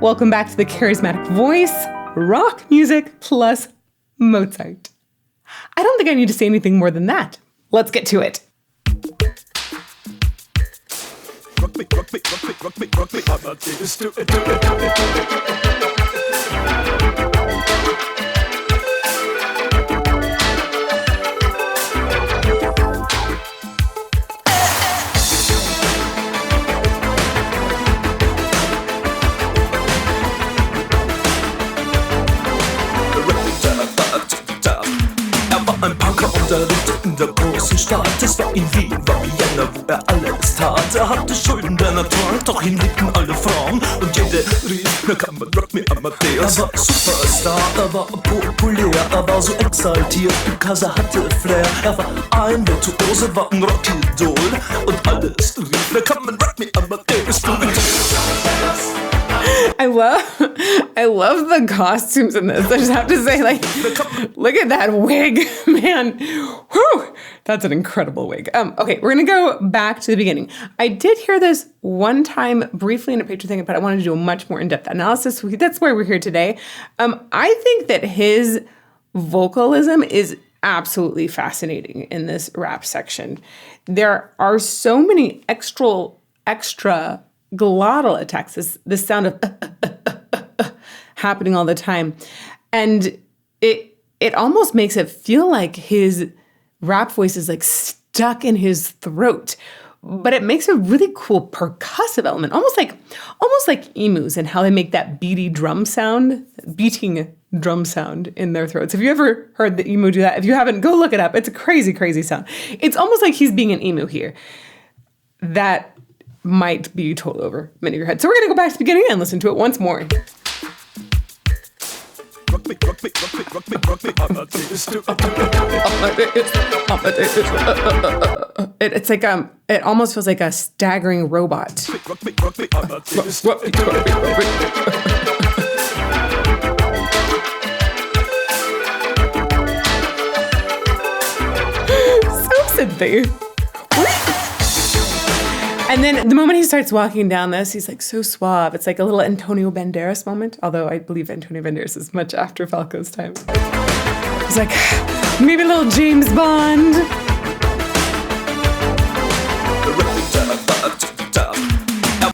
Welcome back to the Charismatic Voice, rock music plus Mozart. I don't think I need to say anything more than that. Let's get to it. Rock me, rock me, rock me, rock me, rock me, Amadeus, do it, do it, do it, do it. Ein Punker und er lebte in der großen Stadt. Es war in Wien, war Vienna, wo er alles tat. Er hatte Schulden der Natur, doch ihn liebten alle Frauen. Und jede rief, na kann man Rock Me Amadeus. Er war Superstar, er war populär, er war so exaltiert, because er hatte Flair. Er war ein Virtuose, war ein Rockidol. Und alles rief, na kann man Rock Me Amadeus. I love the costumes in this. I just have to say, like, look at that wig, man. Whew, that's an incredible wig. Okay, we're gonna go back to the beginning. I did hear this one time briefly in a Patreon thing, but I wanted to do a much more in-depth analysis. That's why we're here today. I think that his vocalism is absolutely fascinating in this rap section. There are so many extra glottal attacks, this sound of happening all the time. And it almost makes it feel like his rap voice is like stuck in his throat. But it makes a really cool percussive element, almost like emus and how they make that beating drum sound in their throats. Have you ever heard the emu do that? If you haven't, go look it up. It's a crazy, crazy sound. It's almost like he's being an emu here. That might be totally over many of your heads. So we're going to go back to the beginning and listen to it once more. Rock me, rock me, rock me, rock me, rock me, Amadeus, do it, do it. It's like it almost feels like a staggering robot. Rock me, rock me, Amadeus, Rock me, rock me, rock me. So synthy. And then the moment he starts walking down this, he's like so suave. It's like a little Antonio Banderas moment, although I believe Antonio Banderas is much after Falco's time. He's like, maybe a little James Bond.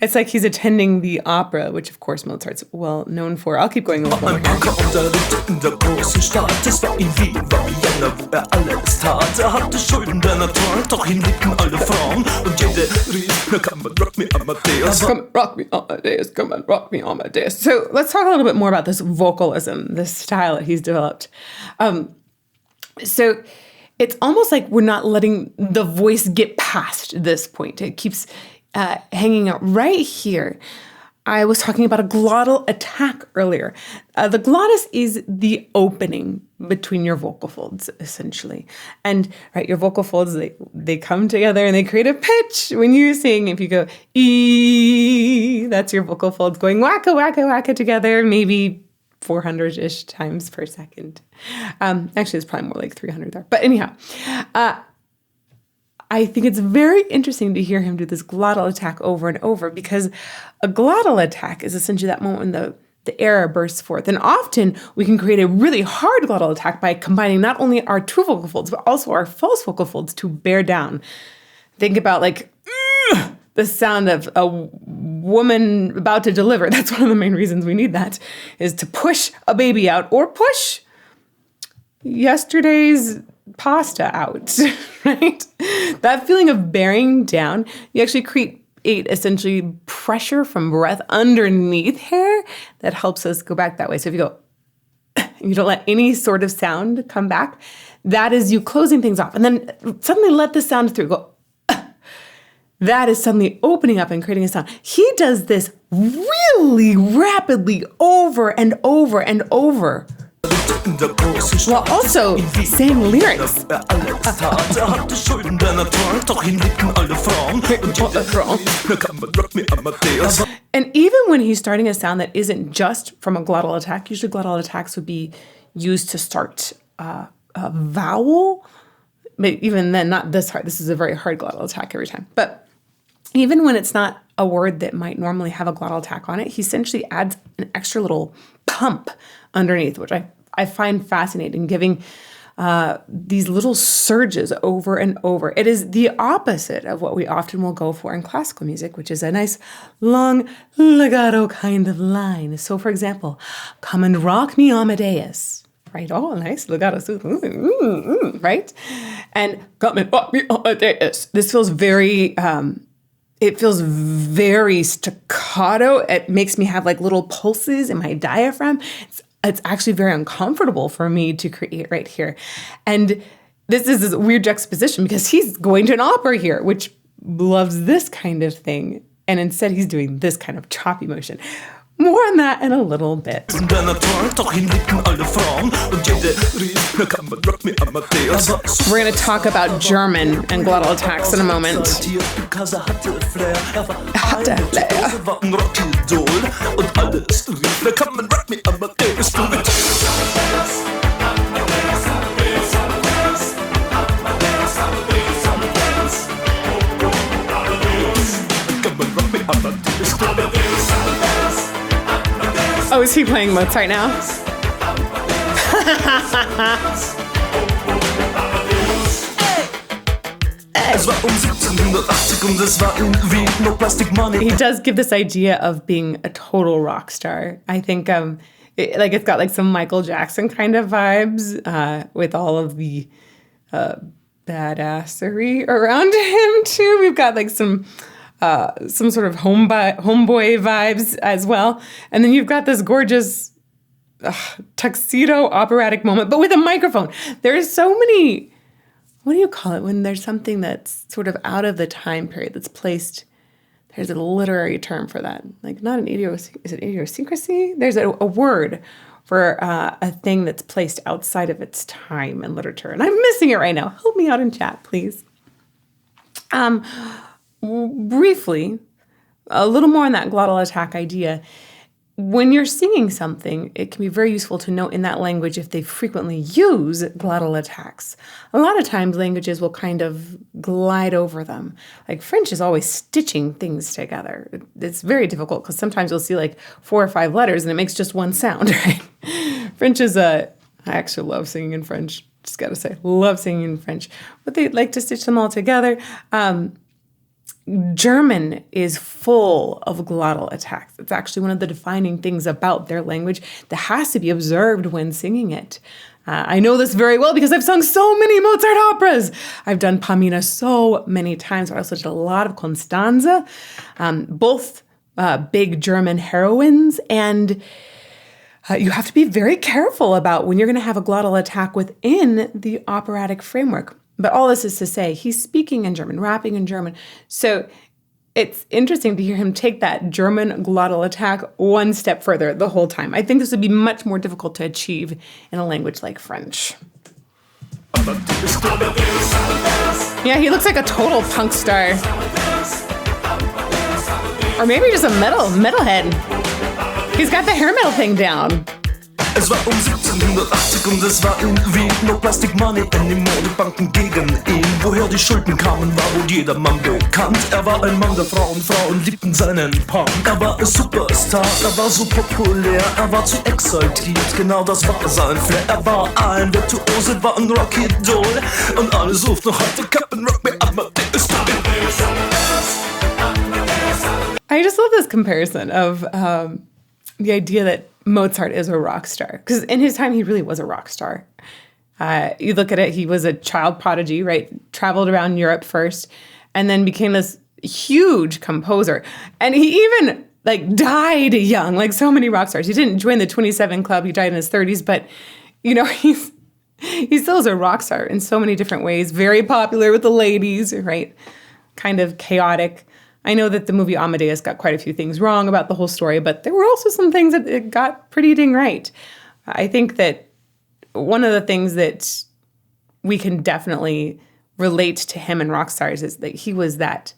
It's like he's attending the opera, which of course Mozart's well known for. I'll keep going a little more here. In der großen Stadt, es war in Wien, war Vienna, wo er alles tat. Er hatte Schulden der Natur, doch ihn liebten alle Frauen. Und jede rief, na kann man Rock Me Amadeus. Come on, rock me, Amadeus. Come on, rock me, Amadeus. So let's talk a little bit more about this vocalism, this style that he's developed. So it's almost like we're not letting the voice get past this point. It keeps hanging out right here. I was talking about a glottal attack earlier. The glottis is the opening between your vocal folds, essentially. And right, your vocal folds, they come together and they create a pitch. When you sing, if you go ee, that's your vocal folds going wacka, wacka, wacka together, maybe 400-ish times per second. Actually, it's probably more like 300 there. But anyhow, I think it's very interesting to hear him do this glottal attack over and over, because a glottal attack is essentially that moment when the air bursts forth. And often we can create a really hard glottal attack by combining not only our true vocal folds, but also our false vocal folds to bear down. Think about like the sound of a woman about to deliver. That's one of the main reasons we need that, is to push a baby out or push yesterday's pasta out, right? That feeling of bearing down, you actually create essentially pressure from breath underneath hair that helps us go back that way. So if you go, you don't let any sort of sound come back, that is you closing things off. And then suddenly let the sound through, go, that is suddenly opening up and creating a sound. He does this really rapidly over and over and over, while also saying lyrics. And even when he's starting a sound that isn't just from a glottal attack, usually glottal attacks would be used to start a vowel. But even then, not this hard. This is a very hard glottal attack every time. But even when it's not a word that might normally have a glottal attack on it, he essentially adds an extra little pump underneath, which I find fascinating, giving these little surges over and over. It is the opposite of what we often will go for in classical music, which is a nice, long, legato kind of line. So, for example, come and rock me Amadeus. Right? Oh, nice legato. Right? And come and rock me Amadeus. This feels very... it feels very staccato. It makes me have like little pulses in my diaphragm. It's actually very uncomfortable for me to create right here. And this is this weird juxtaposition because he's going to an opera here, which loves this kind of thing. And instead he's doing this kind of choppy motion. More on that in a little bit. We're going to talk about German and glottal attacks in a moment. Oh, is he playing Mozart now? He does give this idea of being a total rock star. I think it's got like some Michael Jackson kind of vibes with all of the badassery around him too. We've got like some sort of homeboy vibes as well. And then you've got this gorgeous tuxedo operatic moment, but with a microphone. There's so many, what do you call it when there's something that's sort of out of the time period that's placed? There's a literary term for that. Like not an is it idiosyncrasy? There's a word for a thing that's placed outside of its time in literature. And I'm missing it right now. Help me out in chat, please. Briefly, a little more on that glottal attack idea. When you're singing something, it can be very useful to note in that language if they frequently use glottal attacks. A lot of times languages will kind of glide over them. Like French is always stitching things together. It's very difficult because sometimes you'll see like 4 or 5 letters and it makes just one sound, right? French is I actually love singing in French. Just got to say, love singing in French. But they like to stitch them all together. German is full of glottal attacks. It's actually one of the defining things about their language that has to be observed when singing it. I know this very well because I've sung so many Mozart operas. I've done Pamina so many times. I also did a lot of Constanze, both big German heroines. And you have to be very careful about when you're going to have a glottal attack within the operatic framework. But all this is to say, he's speaking in German, rapping in German. So it's interesting to hear him take that German glottal attack one step further the whole time. I think this would be much more difficult to achieve in a language like French. Yeah, he looks like a total punk star. Or maybe just a metalhead. He's got the hair metal thing down. Es war 1780 und es war irgendwie no plastic money in den Modebanken gegen ihn. Woher die Schulden kamen, war wohl jedermann bekannt. Er war ein Mann der Frauen, Frauen liebten seinen Punk. Er war ein Superstar, er war so populär, er war zu exaltiert, genau das war sein Flair. Er war ein Virtuose, war ein Rocky-Doll und alle suchten noch heute Captain Rock Me Amadeus. I just love this comparison of the idea that Mozart is a rock star. Because in his time, he really was a rock star. You look at it, he was a child prodigy, right? Traveled around Europe first, and then became this huge composer. And he even died young, like so many rock stars. He didn't join the 27 Club. He died in his 30s, but he still is a rock star in so many different ways. Very popular with the ladies, right? Kind of chaotic. I know that the movie Amadeus got quite a few things wrong about the whole story, but there were also some things that it got pretty dang right. I think that one of the things that we can definitely relate to him and rock stars is that he was that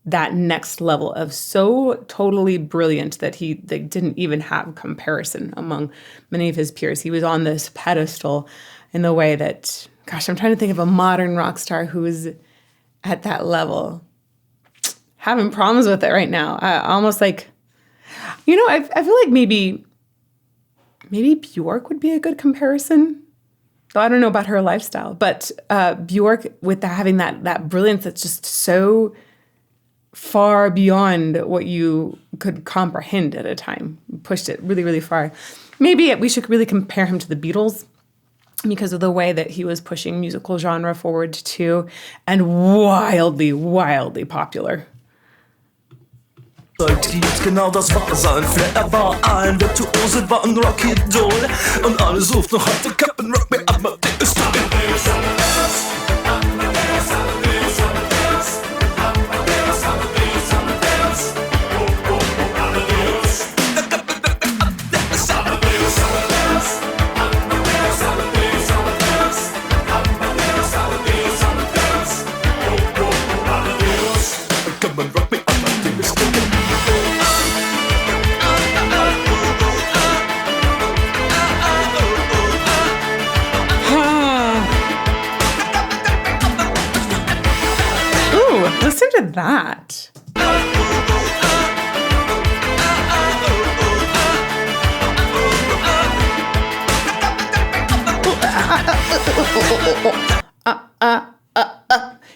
next level of so totally brilliant that he didn't even have comparison among many of his peers. He was on this pedestal in the way that, gosh, I'm trying to think of a modern rock star who is at that level. having problems with it right now. Almost like, I feel like maybe Bjork would be a good comparison. So I don't know about her lifestyle, but Bjork with having that brilliance that's just so far beyond what you could comprehend at a time, pushed it really, really far. Maybe we should really compare him to the Beatles because of the way that he was pushing musical genre forward too, and wildly, wildly popular. Gibt, genau das war sein Flair. Er war ein Virtuose, war ein Rockidol. Und alle suchten noch heute Captain Rock Me Amadeus. Listen to that.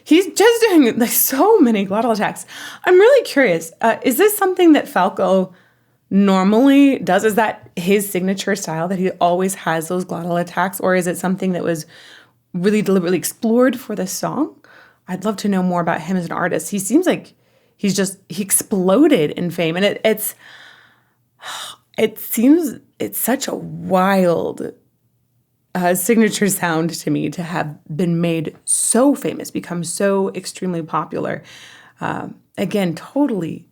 He's just doing like so many glottal attacks. I'm really curious. Is this something that Falco normally does? Is that his signature style, that he always has those glottal attacks? Or is it something that was really deliberately explored for this song? I'd love to know more about him as an artist. He seems like he exploded in fame. And it's such a wild signature sound to me to have been made so famous, become so extremely popular. Again, totally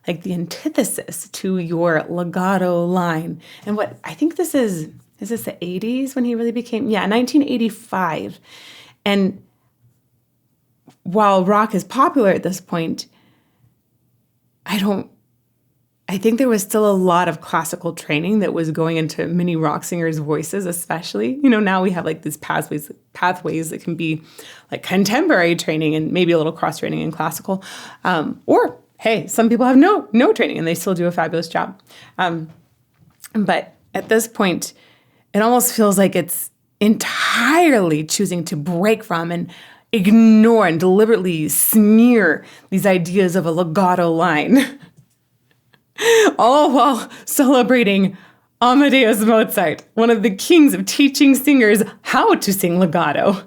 like the antithesis to your legato line. And what I think this is this the 80s when he really became, 1985. And while rock is popular at this point, I think there was still a lot of classical training that was going into many rock singers' voices, especially. Now we have like these pathways that can be like contemporary training and maybe a little cross-training in classical. Or, hey, some people have no training and they still do a fabulous job. But at this point, it almost feels like it's entirely choosing to break from and ignore and deliberately smear these ideas of a legato line, all while celebrating Amadeus Mozart, one of the kings of teaching singers how to sing legato.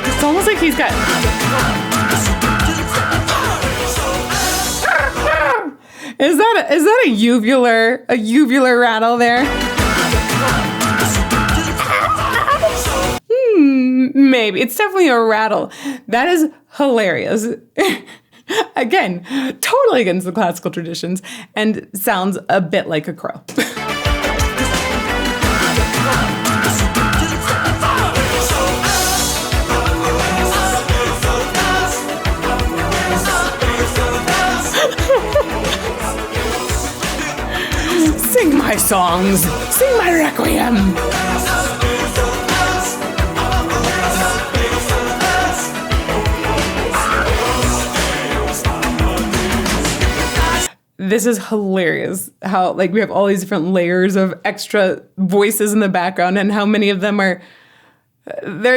It's almost like he's got... Is that a uvular rattle there? Maybe. It's definitely a rattle. That is hilarious. Again, totally against the classical traditions and sounds a bit like a crow. Sing my songs, sing my requiem. This is hilarious how like we have all these different layers of extra voices in the background and how many of them they're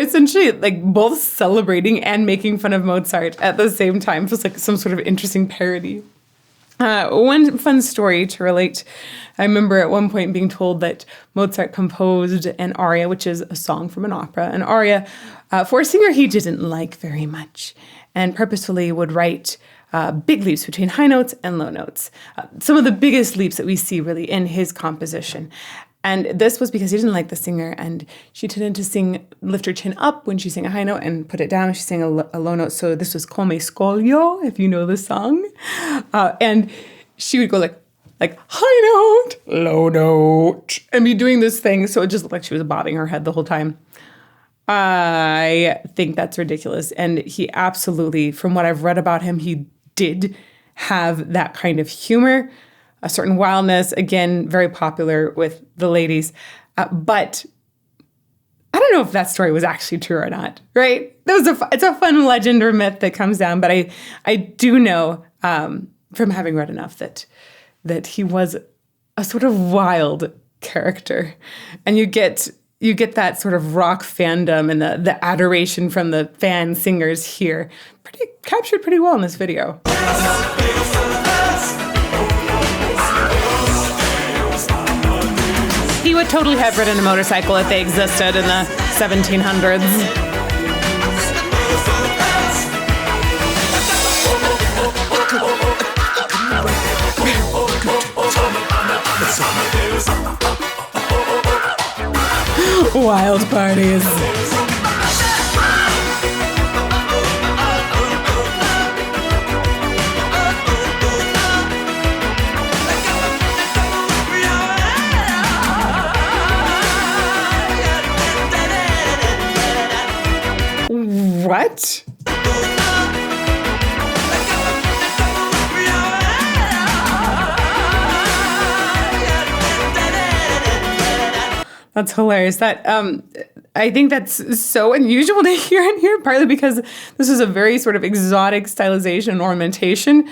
essentially like both celebrating and making fun of Mozart at the same time. It feels like some sort of interesting parody. One fun story to relate, I remember at one point being told that Mozart composed an aria, which is a song from an opera, an aria for a singer he didn't like very much, and purposefully would write big leaps between high notes and low notes. Some of the biggest leaps that we see really in his composition. And this was because he didn't like the singer, and she tended to lift her chin up when she sang a high note and put it down when she sang a low note. So this was Come Scoglio, if you know the song. And she would go like high note, low note, and be doing this thing. So it just looked like she was bobbing her head the whole time. I think that's ridiculous. And he absolutely, from what I've read about him, he did have that kind of humor. a certain wildness. Again, very popular with the ladies. But I don't know if that story was actually true or not, right? It's a fun legend or myth that comes down, but I do know from having read enough that he was a sort of wild character, and you get that sort of rock fandom and the adoration from the fan singers here, captured pretty well in this video. He would totally have ridden a motorcycle if they existed in the 1700s. Wild parties. What? That's hilarious. I think that's so unusual to hear in here, partly because this is a very sort of exotic stylization and ornamentation.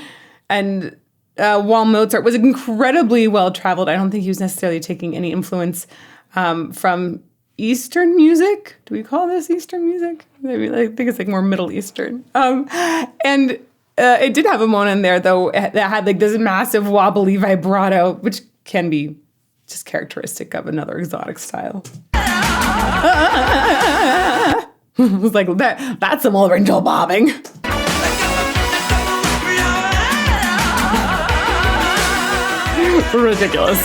And while Mozart was incredibly well-traveled, I don't think he was necessarily taking any influence from Eastern music. Do we call this Eastern music? I think it's like more Middle Eastern. And it did have a moment in there, though, that had like this massive wobbly vibrato, which can be just characteristic of another exotic style. It was like, that's some old angel bobbing. Ridiculous.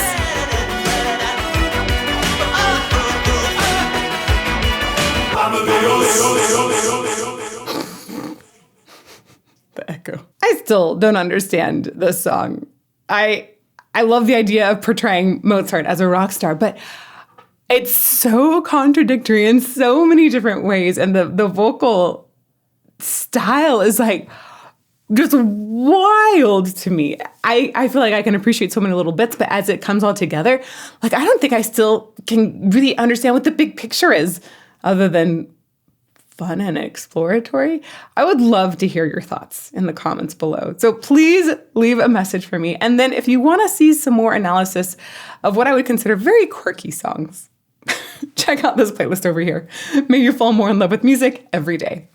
The echo. I still don't understand this song. I love the idea of portraying Mozart as a rock star, but it's so contradictory in so many different ways. And the vocal style is like just wild to me. I feel like I can appreciate so many little bits, but as it comes all together, like I don't think I still can really understand what the big picture is other than fun and exploratory. I would love to hear your thoughts in the comments below. So please leave a message for me. And then if you want to see some more analysis of what I would consider very quirky songs, check out this playlist over here. May you fall more in love with music every day.